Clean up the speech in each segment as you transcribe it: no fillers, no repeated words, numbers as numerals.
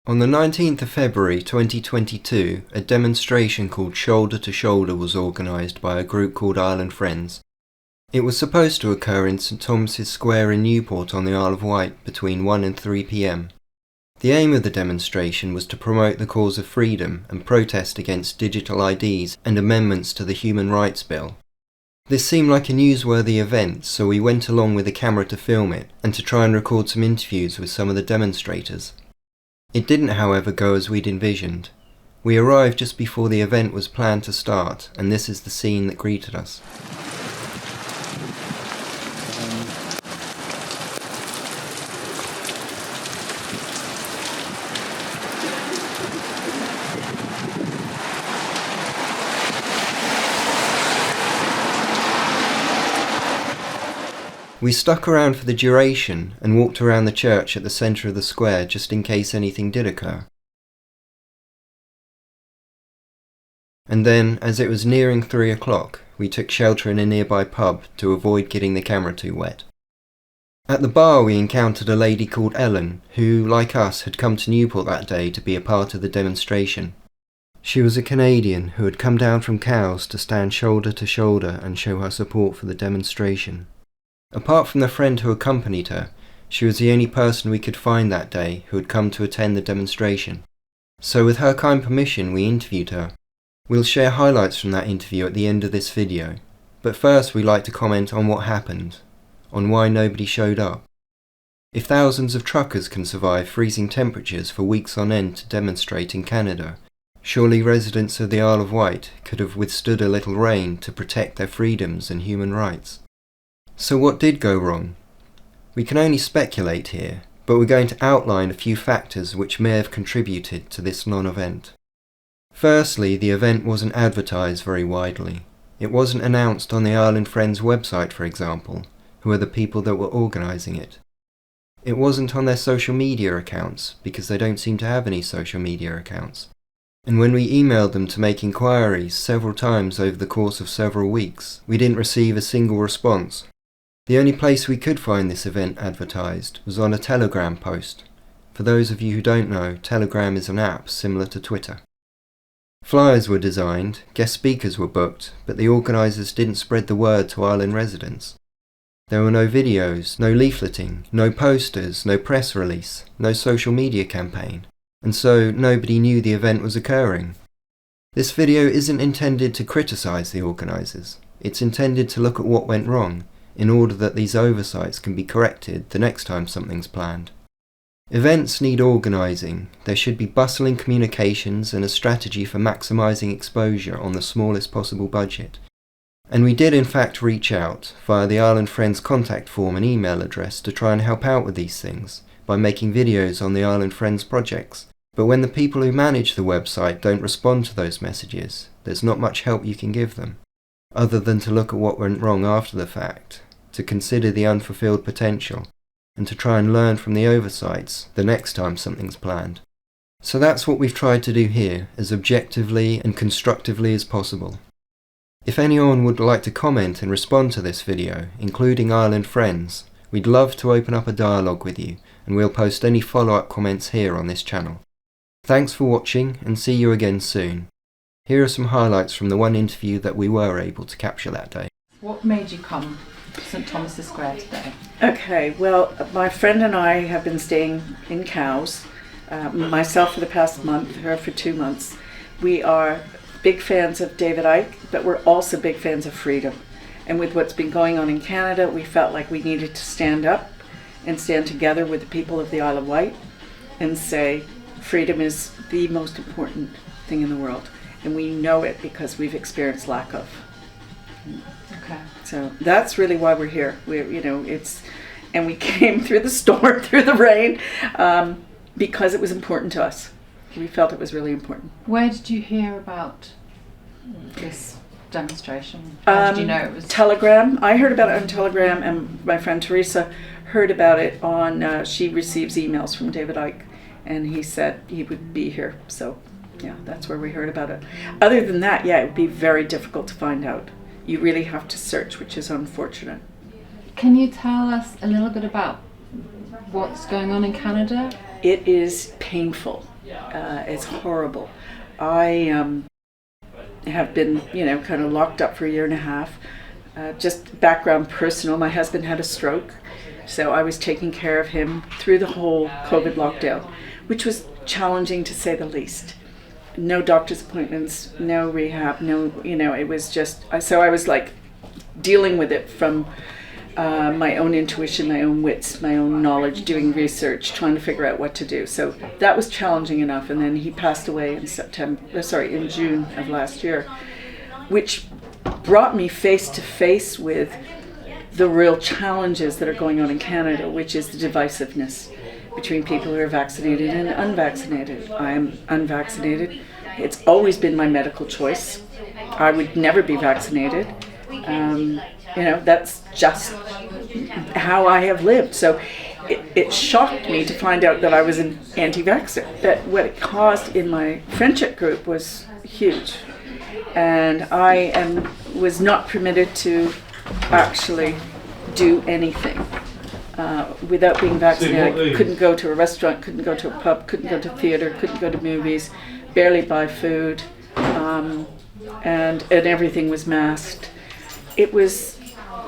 On the 19th of February 2022, a demonstration called Shoulder to Shoulder was organised by a group called Island Friends. It was supposed to occur in St Thomas's Square in Newport on the Isle of Wight between 1 and 3 p.m. The aim of the demonstration was to promote the cause of freedom and protest against digital IDs and amendments to the Human Rights Bill. This seemed like a newsworthy event, so we went along with a camera to film it and to try and record some interviews with some of the demonstrators. It didn't, however, go as we'd envisioned. We arrived just before the event was planned to start, and this is the scene that greeted us. We stuck around for the duration and walked around the church at the centre of the square just in case anything did occur. And then, as it was nearing 3 o'clock, we took shelter in a nearby pub to avoid getting the camera too wet. At the bar we encountered a lady called Ellen, who, like us, had come to Newport that day to be a part of the demonstration. She was a Canadian who had come down from Cowes to stand shoulder to shoulder and show her support for the demonstration. Apart from the friend who accompanied her, she was the only person we could find that day who had come to attend the demonstration. So with her kind permission, we interviewed her. We'll share highlights from that interview at the end of this video, but first we'd like to comment on what happened, on why nobody showed up. If thousands of truckers can survive freezing temperatures for weeks on end to demonstrate in Canada, surely residents of the Isle of Wight could have withstood a little rain to protect their freedoms and human rights. So what did go wrong? We can only speculate here, but we're going to outline a few factors which may have contributed to this non-event. Firstly, the event wasn't advertised very widely. It wasn't announced on the Island Friends website, for example, who are the people that were organising it. It wasn't on their social media accounts, because they don't seem to have any social media accounts. And when we emailed them to make inquiries several times over the course of several weeks, we didn't receive a single response. The only place we could find this event advertised was on a Telegram post. For those of you who don't know, Telegram is an app similar to Twitter. Flyers were designed, guest speakers were booked, but the organisers didn't spread the word to island residents. There were no videos, no leafleting, no posters, no press release, no social media campaign, and so nobody knew the event was occurring. This video isn't intended to criticise the organisers, it's intended to look at what went wrong, in order that these oversights can be corrected the next time something's planned. Events need organising. There should be bustling communications and a strategy for maximising exposure on the smallest possible budget. And we did in fact reach out via the Island Friends contact form and email address to try and help out with these things by making videos on the Island Friends projects. But when the people who manage the website don't respond to those messages, there's not much help you can give them, other than to look at what went wrong after the fact, to consider the unfulfilled potential, and to try and learn from the oversights the next time something's planned. So that's what we've tried to do here, as objectively and constructively as possible. If anyone would like to comment and respond to this video, including Island Friends, we'd love to open up a dialogue with you, and we'll post any follow-up comments here on this channel. Thanks for watching, and see you again soon. Here are some highlights from the one interview that we were able to capture that day. What made you come to St Thomas's Square today? Okay, well, my friend and I have been staying in Cowes, myself for the past month, her for 2 months. We are big fans of David Icke, but we're also big fans of freedom. And with what's been going on in Canada, we felt like we needed to stand up and stand together with the people of the Isle of Wight and say freedom is the most important thing in the world. And we know it because we've experienced lack of. Okay. So that's really why we're here. And we came through the storm, through the rain, because it was important to us. We felt it was really important. Where did you hear about this demonstration? How did you know it was? Telegram. I heard about it on Telegram, and my friend Teresa heard about it on, she receives emails from David Icke, and he said he would be here. So yeah, that's where we heard about it. Other than that, yeah, it would be very difficult to find out. You really have to search, which is unfortunate. Can you tell us a little bit about what's going on in Canada? It is painful. It's horrible. I have been, kind of locked up for a year and a half. Just background personal, my husband had a stroke, so I was taking care of him through the whole COVID lockdown, which was challenging to say the least. No doctor's appointments, no rehab, it was just, so I was like dealing with it from my own intuition, my own wits, my own knowledge, doing research, trying to figure out what to do. So that was challenging enough. And then he passed away in June of last year, which brought me face to face with the real challenges that are going on in Canada, which is the divisiveness between people who are vaccinated and unvaccinated. I am unvaccinated. It's always been my medical choice. I would never be vaccinated. That's just how I have lived. So it shocked me to find out that I was an anti-vaxxer. That what it caused in my friendship group was huge. And I was not permitted to actually do anything without being vaccinated. I couldn't go to a restaurant, couldn't go to a pub, couldn't go to theater, couldn't go to movies, barely buy food, and everything was masked. It was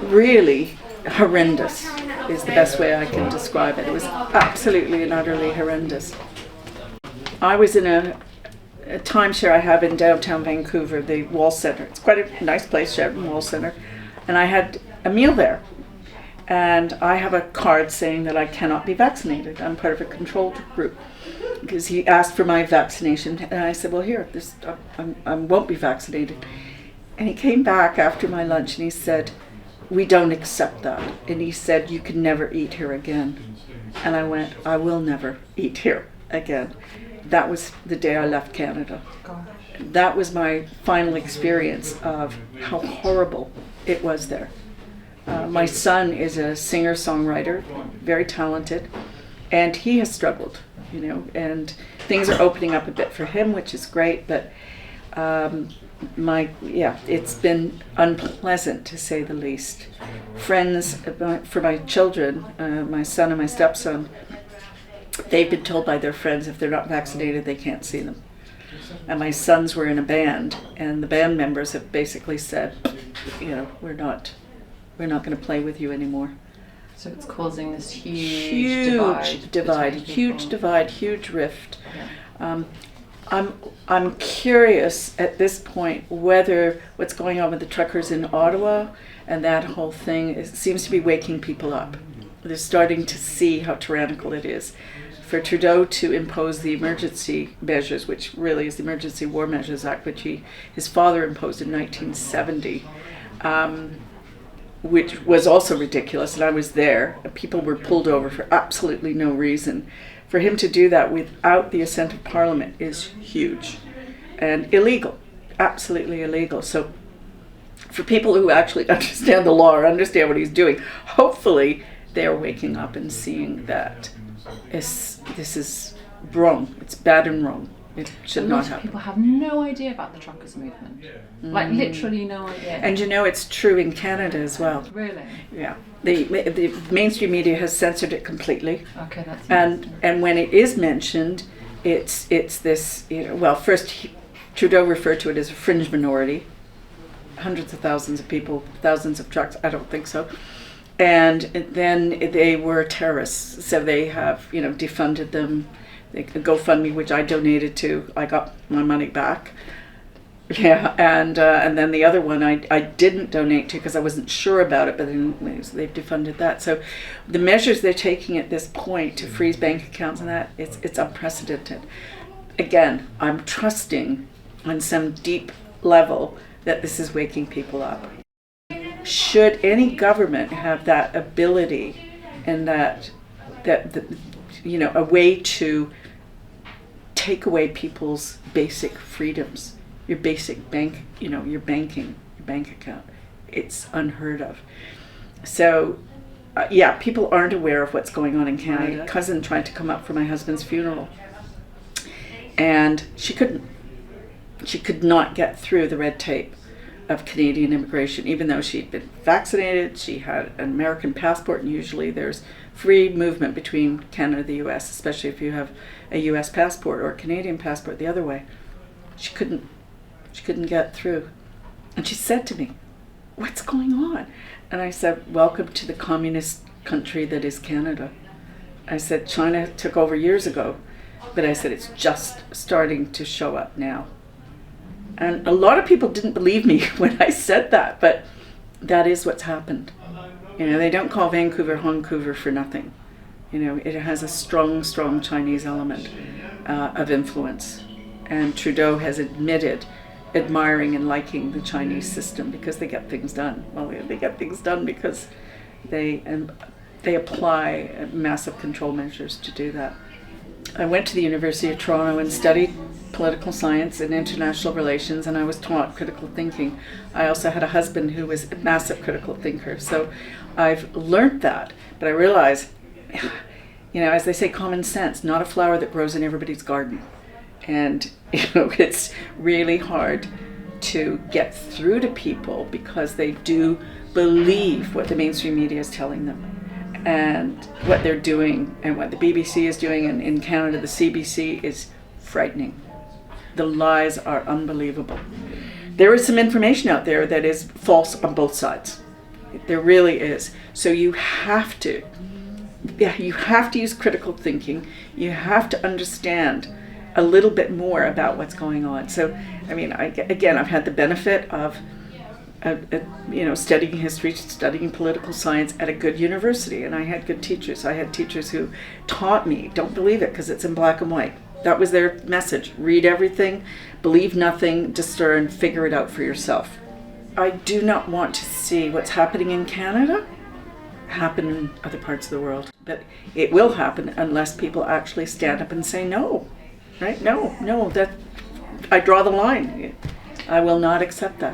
really horrendous, is the best way I can describe it. It was absolutely and utterly horrendous. I was in a timeshare I have in downtown Vancouver, the Wall Centre. It's quite a nice place, Sheraton Wall Centre. And I had a meal there. And I have a card saying that I cannot be vaccinated. I'm part of a control group. Because he asked for my vaccination. And I said, well, here, I won't be vaccinated. And he came back after my lunch and he said, we don't accept that. And he said, you can never eat here again. And I went, I will never eat here again. That was the day I left Canada. Gosh. That was my final experience of how horrible it was there. My son is a singer-songwriter, very talented, and he has struggled, and things are opening up a bit for him, which is great, but it's been unpleasant to say the least. Friends for my children, my son and my stepson, they've been told by their friends if they're not vaccinated, they can't see them. And my sons were in a band, and the band members have basically said, we're not going to play with you anymore. So it's causing this huge divide, huge rift. Yeah. I'm curious at this point whether what's going on with the truckers in Ottawa and that whole thing seems to be waking people up. They're starting to see how tyrannical it is. For Trudeau to impose the emergency measures, which really is the Emergency War Measures Act, which his father imposed in 1970, which was also ridiculous, and I was there. People were pulled over for absolutely no reason. For him to do that without the assent of Parliament is huge and illegal, absolutely illegal. So for people who actually understand the law or understand what he's doing, hopefully they're waking up and seeing that this is wrong. It's bad and wrong. It should not happen. People have no idea about the truckers movement. Like literally no idea. And it's true in Canada as well. Really? Yeah. The mainstream media has censored it completely. Okay, that's and when it is mentioned, it's this, first Trudeau referred to it as a fringe minority. Hundreds of thousands of people, thousands of trucks, I don't think so. And then they were terrorists, so they have, defunded them. They could GoFundMe, which I donated to. I got my money back. Yeah, and then the other one I didn't donate to because I wasn't sure about it, but then they've defunded that. So the measures they're taking at this point to freeze bank accounts and that, it's unprecedented. Again, I'm trusting on some deep level that this is waking people up. Should any government have that ability and that a way to take away people's basic freedoms, your basic bank, your banking, your bank account, it's unheard of. So, people aren't aware of what's going on in Canada. My cousin tried to come up for my husband's funeral, and she couldn't. She could not get through the red tape of Canadian immigration, even though she'd been vaccinated, she had an American passport, and usually there's free movement between Canada and the US, especially if you have a US passport or a Canadian passport the other way. She couldn't get through. And she said to me, "What's going on?" And I said, "Welcome to the communist country that is Canada." I said, "China took over years ago, but I said, it's just starting to show up now." And a lot of people didn't believe me when I said that, but that is what's happened. You know, they don't call Vancouver Vancouver for nothing. You know, it has a strong, strong Chinese element of influence. And Trudeau has admitted admiring and liking the Chinese system because they get things done. Well, they get things done because they apply massive control measures to do that. I went to the University of Toronto and studied political science and international relations, and I was taught critical thinking. I also had a husband who was a massive critical thinker, so I've learned that. But I realize, you know, as they say, common sense, not a flower that grows in everybody's garden. And, you know, it's really hard to get through to people because they do believe what the mainstream media is telling them. And what they're doing and what the BBC is doing, and in Canada the CBC, is frightening. The lies are unbelievable. There is some information out there that is false on both sides. There really is. So you have to use critical thinking. You have to understand a little bit more about what's going on. So, I mean, I've had the benefit of studying history, studying political science at a good university, and I had good teachers. I had teachers who taught me, don't believe it because it's in black and white. That was their message. Read everything, believe nothing, discern, figure it out for yourself. I do not want to see what's happening in Canada happen in other parts of the world. But it will happen unless people actually stand up and say no. Right? No, that I draw the line. I will not accept that.